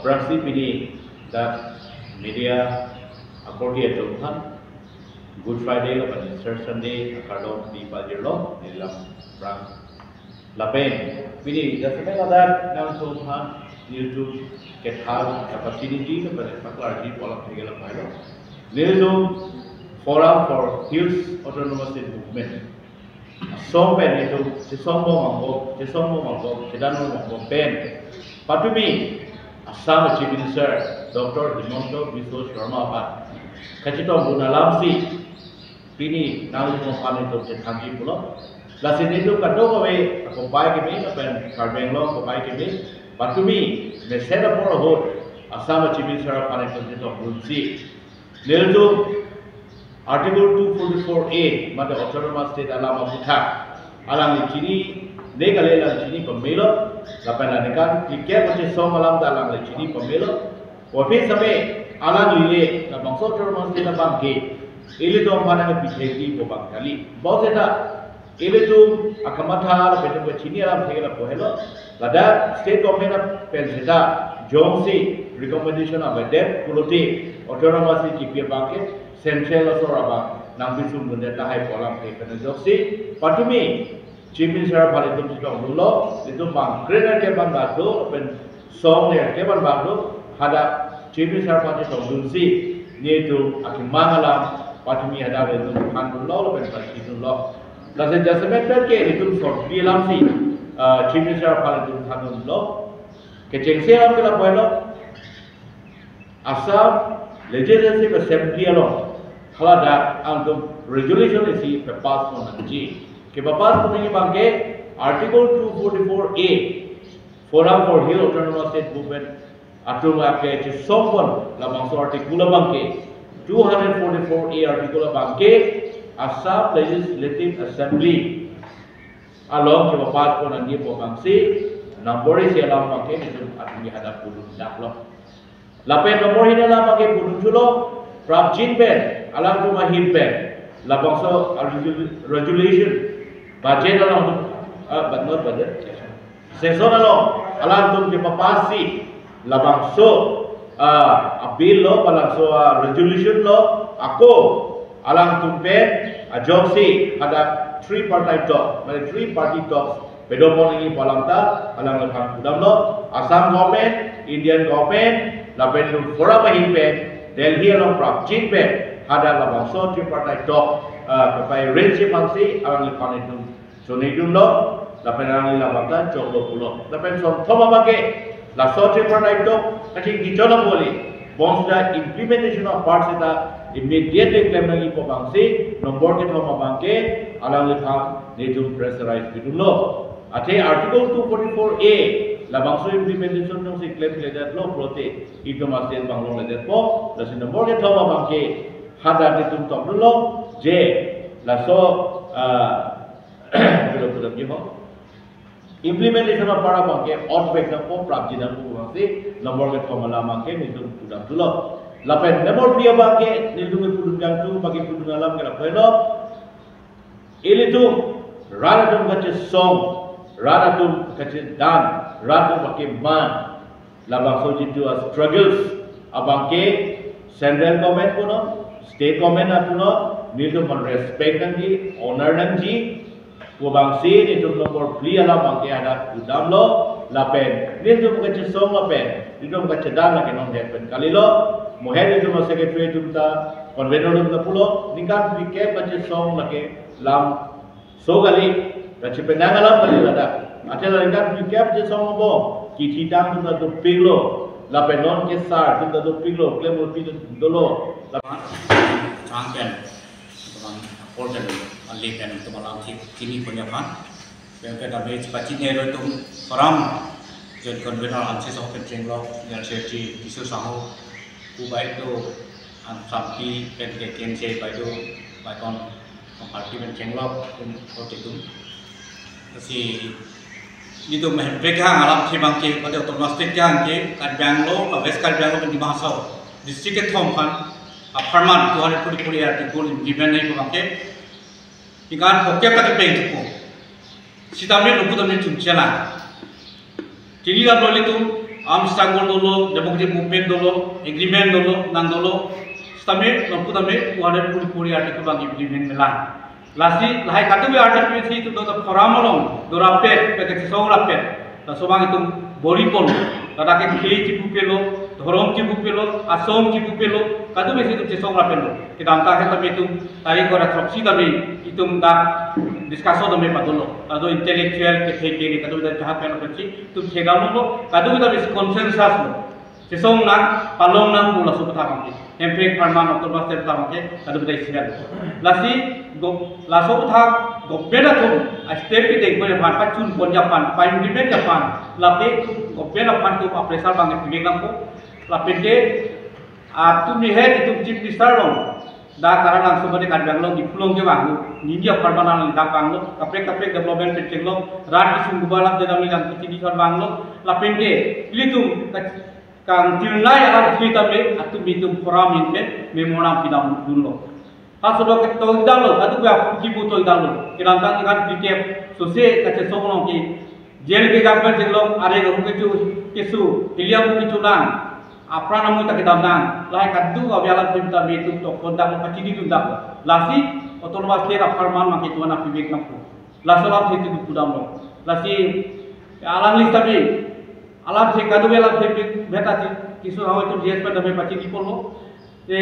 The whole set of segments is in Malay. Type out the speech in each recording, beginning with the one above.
Praksi pini that media akordi atauhan Good Friday atau Easter Sunday akadom di Pajero dalam perang lapen pini dasarnya ada dalam tuhan YouTube get have opportunity kepada paklarji pola kerja lain Nildo Forum for Hills Autonomous Movement Sompen itu sesombo manggo sedano manggo pen patumi Assam Chief Minister Dr. Himanto Biswa Sharma Pat kacito bunalamsi pini nalu mohan itu cethangi pulo lasin itu kado kawe kompai kami pen karbenglo kompai kami patumi mesera poro hot Assam Chief Minister Pat itu bunsi nildo Article 244A mada autonomous state alam abutha alam chini negale la chini pamelo lapana nekan tikya bache som alam dalam la chini pamelo wafi same alam lile la bangso autonomous state alam ke ile to mana ne picheki ko bangkali boseta ile to akamatha la betu chini alam thegela pohelo lada state government penseta jongsi recommendation of dem kulote autonomous state ki bangke Central Soraba, Nambisum Bundeta High Polam Haven Josi, Patumi, Chief Minister Palitum Sidong Lulo, Litumang, Greater Keban Bado, when Song near Keban Bado, Hada, Chief Minister Patitong Dunsi, near to Akimangalam, Patumi Hada, Litum Law, and Patitun Law. Does it just a matter Litum for Bilamsi, Chief Minister Palitum Hanun Law, Ketching Salam Kalapuelo, Assam, Legislative Assembly alone. Halada antum resolution isi pass monanji ke pass monanji bangke article 244A forum for hill autonomous state movement atum apke che sompon la bangso article bangke 244A article bangke Assam Legislative Assembly along ke pass monanji po bangsi nombor isi alam bangke itu atum hadap puluh daklo lapen nomor hina bangke puluh julo Prab Jinben alam tu mahir pen, labangso regulation, budget along, but not budget. Season along, alam tu kipapasi, labangso, a bill lo, balangso resolution lo, ako, alam tu pen, a jobsi, ada three party talks, pedomon ini palamta, alam lekang kudam lo, Assam government, Indian government, lapen tu forum mahir pen, Delhi along Prab Jinben. Ada labang so tripartite talk kepada range mangsi orang lepan itu so ni dulu lapan orang labang kan jauh pulau lapan so thoma bagi la so tripartite talk kacing hijau lah boleh bonda implementation of parts itu immediately claim lagi po mangsi nombor kita thoma bangke orang lepan ni tu pressurize dulu ate article 244A labang so implementation nung si claim leader lo prote itu masih banglong leader po lalu nombor kita thoma bangke Hada ditum top dulu, J, laso, belum jauh. Implementation of para bangke, outback na po, prabjidan po bangsi, nomor ke formula bangke, nitum pudam dulu. Lapen nomor dia bangke, nitum pudam tu, bagi pudam alam kena pelo. Ini tu, rada tu kace song, rada tu kace dan, rada bangke man, labang so jitu struggles, abangke, central government pun State government atuno nitu man respect nanti honor nanti kubangsi nitu nomor pli ala bangke ada udam lo lapen nitu bukan cesong lapen nitu bukan cedang lagi non depen kali lo moher nitu mas secretary tu ta convener tu pulo ningkan pike bukan cesong lagi lam so kali kaci penang alam kali ada ada ningkan pike bukan cesong mo kiti tang tu pilo lapen non kesar tu pilo klem pilo dolo Angken, teman polden, alikan teman lantik kini punya pan. Yang kita beri cepat ini itu forum, jadi konvener ansi sohkan cenglo, yang sesi isu sahu, ubai itu sampai kekeken saya pada baikon kompartimen cenglo pun itu. Kasi itu mereka alam cibangke pada otomatis jangke kadanglo, west kadanglo di bahasa distrik Thompan. Aparman 240 artikel implement naik bangke, ikan hokep tak kepen tu pun. Sitamnya lupa tu ni cuma jalan. Jadi kalau itu struggle dulu, democratic movement dulu, agreement dulu, nang dulu, stamit, mampu tamit, 240 artikel bagi agreement melang. Lasi, lahai katu be artikel itu dulu foramalong, dorapet, pakai sisong rapet, lalu bang itu boripol, kada ke kiri cipu pelo, धर्म की बुपेलो असम की बुपेलो कदम ऐसे तुम चेसों रापेलो कि दांता है तब itu तारीख और अट्रॉक्सी तब itu दा डिस्कसो तब पदलो कदम इंटेलेक्चुअल के थे के कदम इधर जहाँ पे नपची तुम ठेगानो लो कदम इधर इस कंसेंसस लो चेसों ना पालों ना पूरा सुपथा मांगे एम्पेक परमान ऑक्टोबर बास तेरता मांगे कदम इधर इसीलिए लासी लासो पथा गोपेना तुम स्टेप के देख बने भान पचुन कोन जापान पाइन डिमेट जापान लापे गोपेना पान तुम अप्रेसर मांगे पिमेगam को lapende tu mihet itu chief minister long da karang langsung bade kan banglo di pulong ke banglo ninja permanent da banglo kapre development penting lo rat di sungguh de dami dan putih di banglo lapende litum kang tirnai alam kita me atu bitum foramin pe memona pidam dulu hasodo ke to idalo atu ba kibu to idalo kirantang kan dikep sose kace sobolong ki jail ke gambar jenglong are go ke kesu iliam ke tulang अपना नमूना तक दामदान लाहे कद्दू अव्याला पिंता बेतु तो कोंदा को पचिदी तुंदा लासी ओतोलवास के फरमान माके तुना पिबेक नपु लासला थे तु पुदाम लो लासी आलाम लिस्ट तबे आलाम थे कद्दू वेला थे बेटा थी किसो हाउ तो जेस पर दबे पचिदी पोलो ते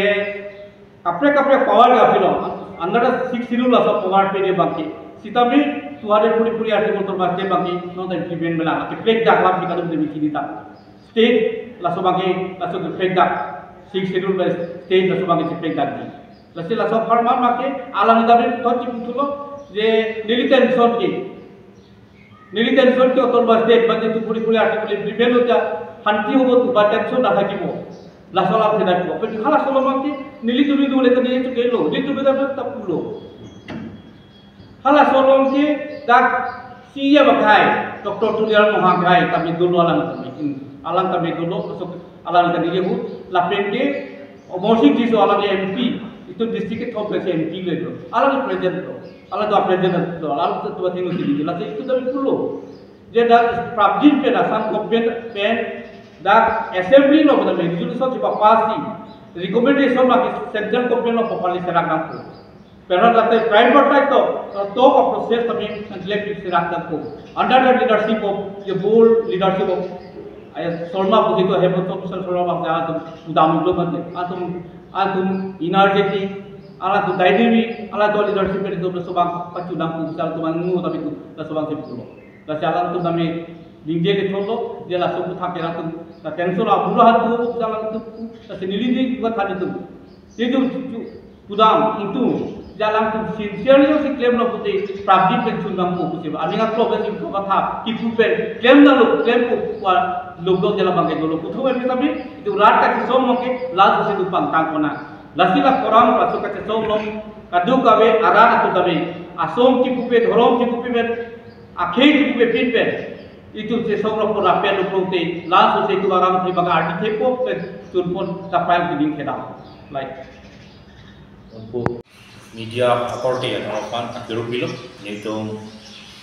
कपरे पावर गाफिलो अंदर 6 सिलु लासो पावर पे दे बाकी सीताबी तुआरे पूरी आर्टिकल तो बास के बाकी नो द इम्प्लीमेंट मेला के प्लेक दाखला भी कदम दे मिकी ता state langsung bagi langsung dipegak sing schedule by state langsung bagi dipegak di langsung langsung farman make alam dabe toti putulo je niliten zone ke otol ba state bagi tu puri article implement hota hanti hobo tu ba tension na thakibo langsung la pheda ko pe khala solo make nilituri dole ke niye tu gelo nilituri da tapulo hala solo ke dak siya bagai Dr. Tulial Mohagai kami dulu alam kami dulu masuk alam kami jehu lapende omosik jiso alam MP itu district complex MP gitu alam presiden lo alam tu presiden lo alam tu tuan ini sini jelas itu dari dulu jadi prabjin pe dasar government pen dak assembly lo pada resolution coba pasti recommendation lagi central government lo popali serak nampu pero dati private type to ka process kami elected serak nampu under the leadership of the board leadership of Sorma begitu hebat tu pasal sorma bangsa tu udam itu kan atum energetic ala tu dynamic ala tu leadership itu bersubang pacudang tu pasal tu mangu tapi tu bersubang seperti itu. Lalu alam tu kami lingje ke tholo dia langsung tu thak kerana tu tension lah buruh tu pasal tu lalu nilai buat tadi tu itu udam itu jalan tu sincerely si claim lo putih prabdi pensiun nampu putih. Aninga problem itu kata kipu pen claim ko logo jalan bangkai dulu putu ini tapi itu rata kesom mungkin lalu se dupang tangkona lasila koram masuk ke kesom lo kadu kawe arah atau tapi asom kipu pe dhorom kipu pe akhe kipu pe pin pe itu kesom lo pura pe lo prote lalu se itu aram thi baga arti thepo pe turpon tapai ding kheda like untuk media authority atau pan akiru bilo yaitu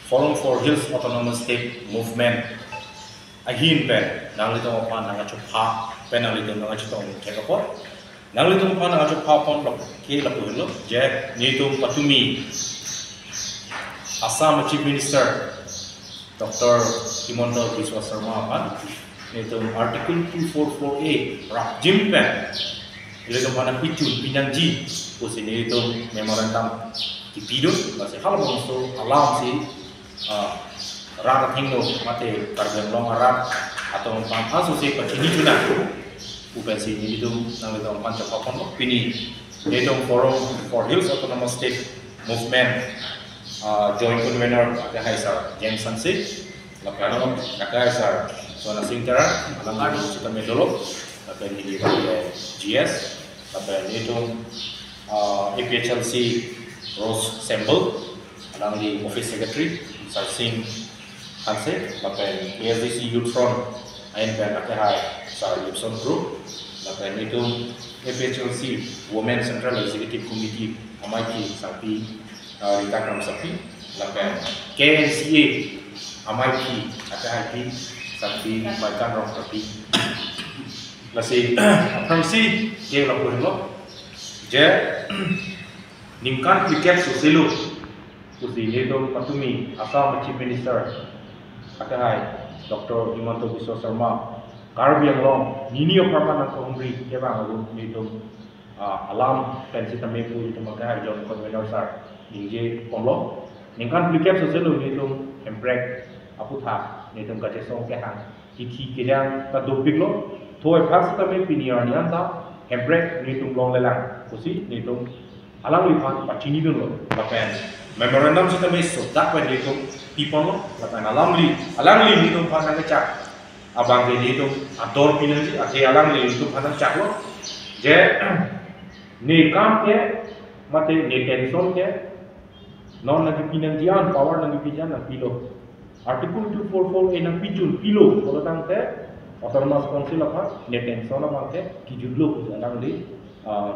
Forum for Hills Autonomous State Movement ahin pen nang lito pan nang chupa pen nang lito nang chupa kekapor nang lito pan nang chupa pon lo ke lo je yaitu Patumi Assam Chief Minister Dr. Himanta Biswa Sarma pan yaitu artikel 244A rap jim pen itu mana pitun pinangji usini itu memorandum dipido masih hal bangso alam si rata tinggal mati karben long arak atau pampas usai pacini juga upensi ini itu nang itu panca papon pini yaitu Forum for Hills Autonomous State Movement joint convener Akaisar James Sansi lapano Akaisar Sona Singtara alang kita medolo tapi ini GS tapi itu APHLC Rose Semble alang di Office Secretary Sir Singh Hanse lapen ASDC Youth Front ain pen akhai Sir Gibson Group lapen itu APHLC Women Central Executive Committee Amaiki Sapi Rita Kram Sapi lapen KNCA Amaiki akhai Sakti Baikan Rong Tapi Nasi Apramsi Yang lakukan lo Je Ningkan Piket Susilu Susi Yaitu Patumi Assam Chief Minister Akahai Dr. Himanto Biswa Sharma Karbiang Long Nini Apartment Nang Kohumri Kebang Alu Yaitu Alam Pensi Tamepu Yaitu Makahai John Convener Sar Ningje Ponglo Ningkan Piket Susilu Yaitu Embrek Aputha Yaitu Kacesong Kehang Kiki Kejang Tadupik Lo Thôi Pas Tame Piniar Nianta Embrek Yaitu Long Lelang Kusi Yaitu Alam Lipan Pacini Lo Lapen Memorandum sa tamis so that when dito people mo lapan alam li dito pa nang cak abang dito ator pinansi ate alam li dito pa nang cak lo je ni kam ke mate ni tension ke non lagi pinansian power lagi pijan na pilo article 244 nang pijun pilo kalau tang te autonomous council apa ni tension apa ke kijudlo alam li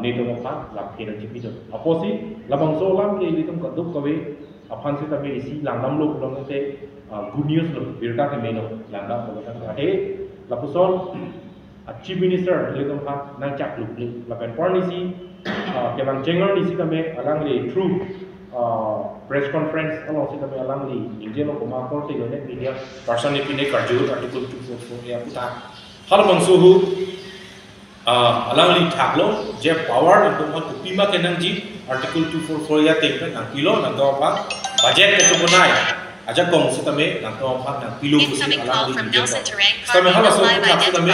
Nito Mopan, Lap Kena Cipito. Apa sih? Labang solam ke itu kaduk kawe, apan sih tapi isi langdam lo pulang nanti good news lo, berita ke meno langdam kalau kan ada. Lapuson, Chief Minister itu kan nangcak lu, lapan pornisi, kelang cengar di sini kami alang le through press conference along sini kami alang le, India lo komakor tiga net media person ini pindah kerja artikel 244 ya putar. Hal bangsuhu alang li thaklo je power untuk on upima kenang ji article 244 ya tempe nang pilo nang to pa budget ke chupunai aja kong sitame nang to pa nang pilo kusi alang li sitame hala so sitame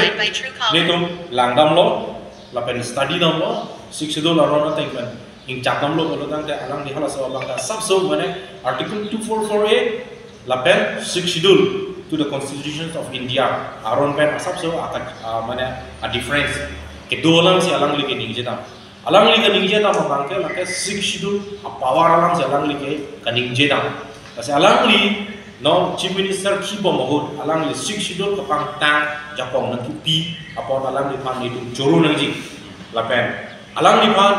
netum langdam lo lapen study dam lo $6 around tengman ing chakam lo kalau tang te alang li hala so bangka sab so mane article 244a lapen $6 to the Constitution of India. Aron pen asap so akan mana a difference. Kedua orang si alang lagi ning jeta. Alang lagi ning jeta mabangke lake 6 a power alang si alang lagi kaning jeta. Kasi alang li no Chief Minister kibo mohon alang li 6 kapang tang Japong nang kipi apon alang li pan itu joro nang ji. Lapen alang li pan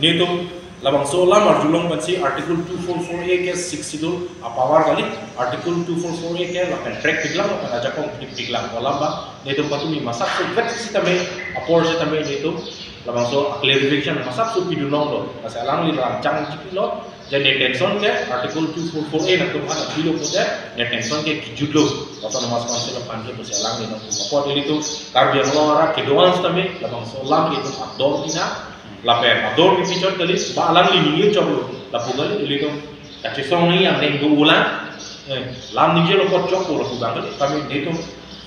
nitu labang so lam arjulong pansi article 244a ke 6 a power kali article 244a ke lapan track biglang lapan aja kong biglang wala ba neto patumi masak so vet sitame apor sitame neto labang so clarification masak so pidunong lo kasi alang li rancang jipilo jadi tension ke article 244a na tum ana pilo ko de ne tension ke kijudlo autonomous council of panke to alang ni no apor dito karbiang lo ara kedoan sitame labang so lam ke ador ina lapen ador di picture kali ba alang lini coba lapugal itu kacau song ni yang neng dua ulang lam ni je lo kot cok lo lapugal kami itu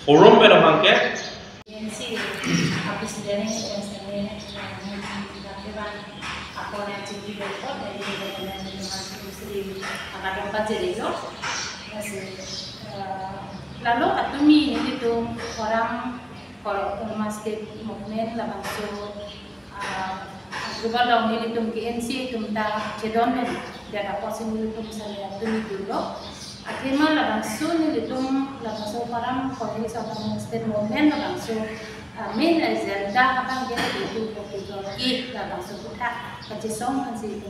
forum pada bangke si habis dari sebenarnya apa yang jadi berikut dari dengan industri akan dapat jadi lo lalu atumi ini tu orang kalau masih movement lah bangsa global law ni tum KNC tum ta jedon men dia ada possible tum saya tum dulu akhirnya la bangso ni tum la bangso param koni sa param state movement la bangso main agenda apa yang itu ki la bangso putar kaci song kan si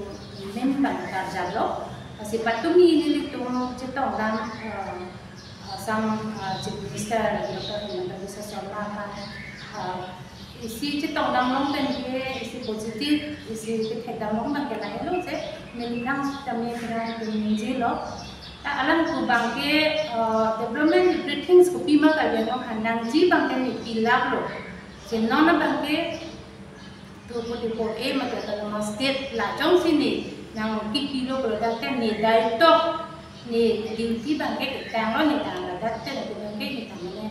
main bangka jalo si patumi ni tum cetong dan sang chief minister Dr. Himanto Biswa Sharma isi cetong dam long pen ke isi positif isi ke dam long bang ke lain lo je melinang kami kena menji lo alam ku bang ke development everything ku pima ka dia long hanang ji bang ke ni pilap lo je nona bang ke tu ko e ma ke dalam state la jong sini nang ki kilo ko da ke ni dai to ni duty bang ke tang lo ni tang la dat te bang ke ni tang ne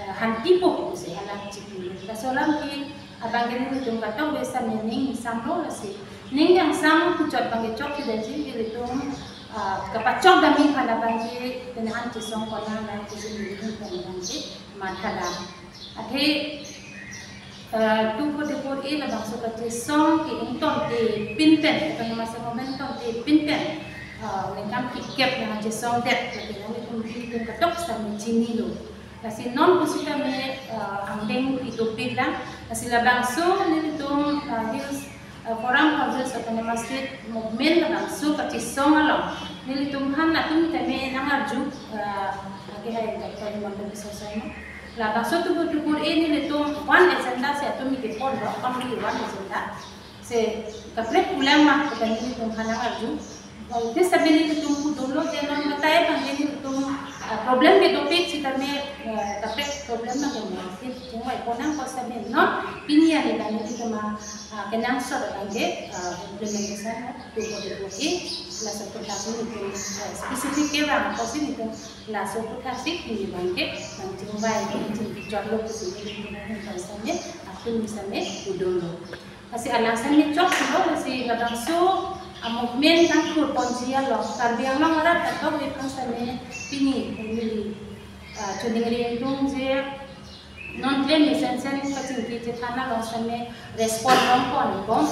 hanti po se alam cipu kasolam ki abang kini tum katong besa ning samlo lasi ning yang sam kucot bang cok ki daji itu kapacok dami kana bang ki tenahan cisong kona na kisin ni bang ki mathada athe tu ko e la bang so ka cisong ki inton te pinten kan masa momentum te pinten nengkam ki kep na cisong det ke ni tum katok sam chini lo kasi non kusita me angdeng itu bilang kasi labangso ni tum hills forum houses autonomous state movement labangso kasi song along Nili tumhan na tumi kami nangarju lagi hai dapat mandang selesai no. La baso tu nili tum one agenda se tumi ke pon ro kami one agenda se kapret pulang mah kami nili tumhan nangarju. Itu sebenarnya nili tum dulu jangan matai bang nili tum problem ke topik si kami kapret problem na kami cuma ikonang kos kami no pinian ni nili tum kenang sor lagi implementation tu boleh la soportación itu spesifik ke orang pasti itu la soportasi ini bangke nanti mobile ini job lo kesini ini misalnya aku misalnya udolo masih alasannya job lo masih kadang so movement kan kur ponsial lo karbiang lo orang atau itu misalnya ini tuning itu je non claim license kacing kita tanah lo misalnya respon lo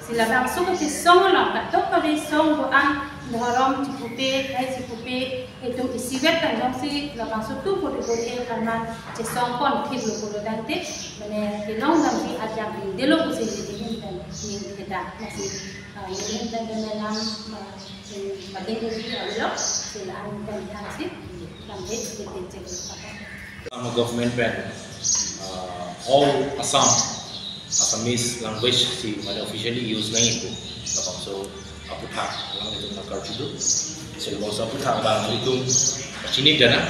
sila bang suka si song lang katok kami song doang dalam cipupe hai cipupe itu isibet kan jom si labang sutu boleh karena si song kon kid lo boleh dante mana kilong nam si ajak di delo kusi di dan ni kita masih ini dan dalam bagian itu adalah sila an kan si sampai kita cek Assam government ban all Assamese language si mana officially use nahi ko lapang so aputha lang itu nak kerja so kalau so aputha bang itu sini dana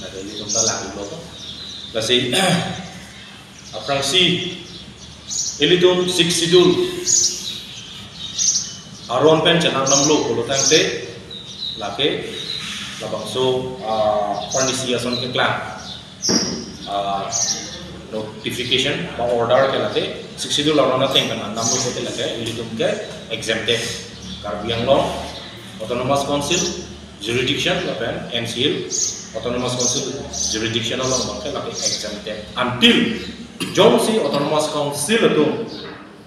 ada itu dalam itu kasi aprang si elitun 6 sidul aron pen janang namlo kalau tangte lake lapang so furnisiason ke klan notification or order ke late 62 law na thing kana number ko te late ilitum ke exempted karbiang law autonomous council jurisdiction lapen MCL autonomous council jurisdiction law ke late exempted until jom si autonomous council tu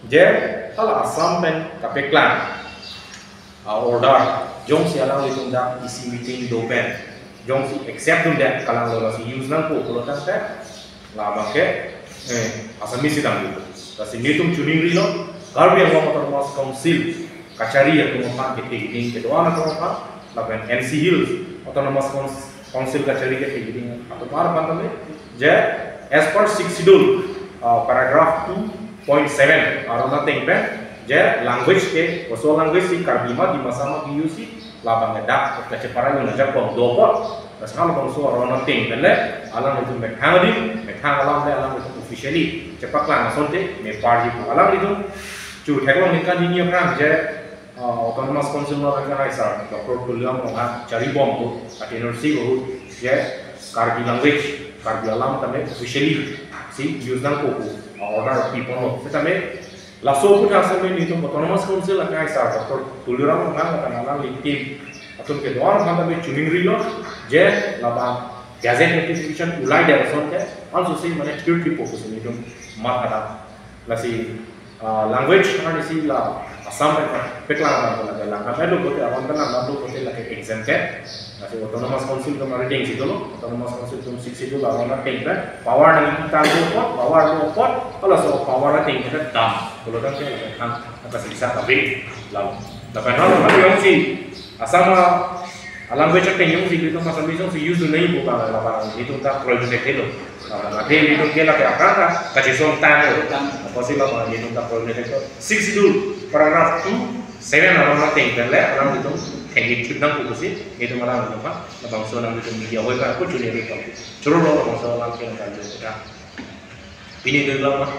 je hala Assam pen kapeklan order jom si alang litum da isi meeting do pen jom si accept dum da kalang lo si use nang ko lo tan te lama ke Assamese sidang itu. Kasi nitum tuning rilo, karbiang autonomous council kacari ya kemudian kita ini kedua nak apa? Lapan NC Hills autonomous council kacari kita ini atau apa namanya? Je as per 6 schedule paragraph 2.7 arona tengpe je language ke koso language si karbima di masama kiusi lapan ngedak kecepatan yang ngejak bom dopot. Sekarang bangsa orang ting, bela alam itu mekhang alam le alam itu officially cepat lah nasonte mepar itu alam itu cuci kalau mereka ini apa je autonomous council mereka raisa doktor kuliah mereka cari bom tu, ada energi tu je karbi language karbi alam tapi officially si use nang koku order people no, tapi langsung pun hasil ini itu autonomous council mereka raisa doktor kuliah mereka akan alam likim atau kedua orang kami tuning rilo je labang gazette notification ulai dari sonte also sih mana security purpose ini dong mat ada lasi language mana sih la Assam peklan apa lagi langkah itu kote awan tenang lalu kote lagi exempted lasi autonomous council kemarin ding situ loh autonomous council tu 6 itu lawan tempat power nanti kita power kalau so power nanti kita dam kalau dah saya kan apa sih bisa tapi lalu tapi kalau yang sih Asama alam baca yang si itu masa misal si use nahi buka lapan itu tak project itu nanti itu dia lagi apa kasih sontan apa sih lapan itu tak project itu 6 itu paragraph 2.7 alam ting dan le alam itu hengit cutang kukusi itu malam itu apa lapan so nam itu media web aku curi itu curu lo lapan so alam yang kan itu ini itu lama